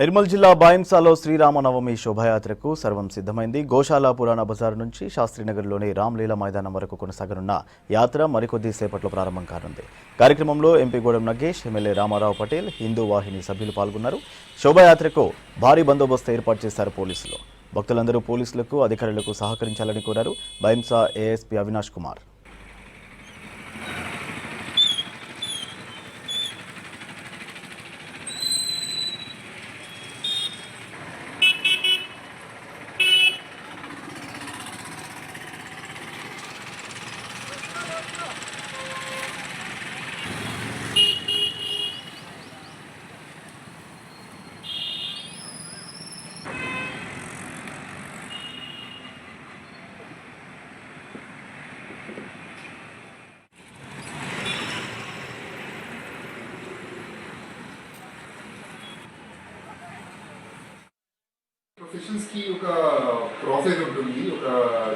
నిర్మల్ జిల్లా బాయింసాలో శ్రీరామనవమి శోభాయాత్రకు సర్వం సిద్ధమైంది. గోశాల పురాణ బజార్ నుంచి శాస్త్రీనగర్లోని రామ్లీలా మైదానం వరకు కొనసాగనున్న యాత్ర మరికొద్ది సేపట్లో ప్రారంభం కానుంది. కార్యక్రమంలో ఎంపీ గూడెం నగేష్, ఎమ్మెల్యే రామారావు పటేల్, హిందూ వాహిని సభ్యులు పాల్గొన్నారు. శోభాయాత్రకు భారీ బందోబస్తు ఏర్పాటు చేశారు పోలీసులు. భక్తులందరూ పోలీసులకు, అధికారులకు సహకరించాలని కోరారు బాయింసా ఏఎస్పీ అవినాష్ కుమార్. ప్రొఫెషన్స్ కి ఒక ప్రాసెస్ ఉంటుంది, ఒక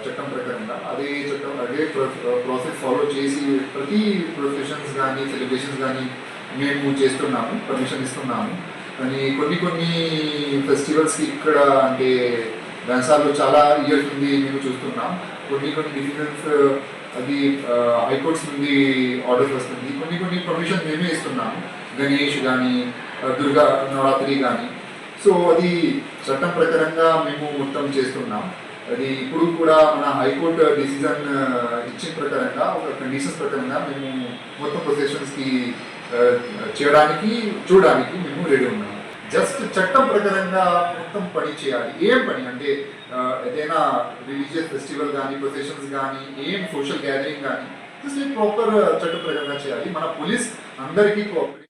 చట్టం ప్రకారంగా అదే ప్రాసెస్ ఫాలో చేసి ప్రతి ప్రొఫెషన్స్ కానీ సెలబ్రేషన్స్ కానీ మేము చేస్తున్నాము, పర్మిషన్ ఇస్తున్నాము. కానీ కొన్ని ఫెస్టివల్స్కి ఇక్కడ అంటే డాన్సార్లో చాలా ఇయర్స్ నుండి మేము చూస్తున్నాం. కొన్ని డిసిజన్స్ అది హైకోర్ట్స్ నుండి ఆర్డర్స్ వస్తుంది. కొన్ని పర్మిషన్ మేమే ఇస్తున్నాము, గణేష్ కానీ దుర్గా నవరాత్రి కానీ. సో అది చట్టం ప్రకారంగా మేము మొత్తం చేస్తున్నాం. అది ఇప్పుడు కూడా మన హైకోర్టు డిసిజన్ ఇచ్చిన ప్రకారంగా ఒక కండిషన్స్ ప్రకారంగా మేము మొత్తం ప్రొసెషన్స్కి చూడడానికి మేము రెడీ ఉన్నాము. జస్ట్ చట్టం ప్రకారంగా మొత్తం పని చేయాలి. ఏం పని అంటే ఏదైనా రిలీజియస్ ఫెస్టివల్ కానీ, ప్రొసెషన్స్ కానీ, ఏం సోషల్ గ్యాదరింగ్ కానీ జస్ట్ ప్రాపర్ చట్టం ప్రకారంగా చేయాలి. మన పోలీస్ అందరికీ కోఆపరేట్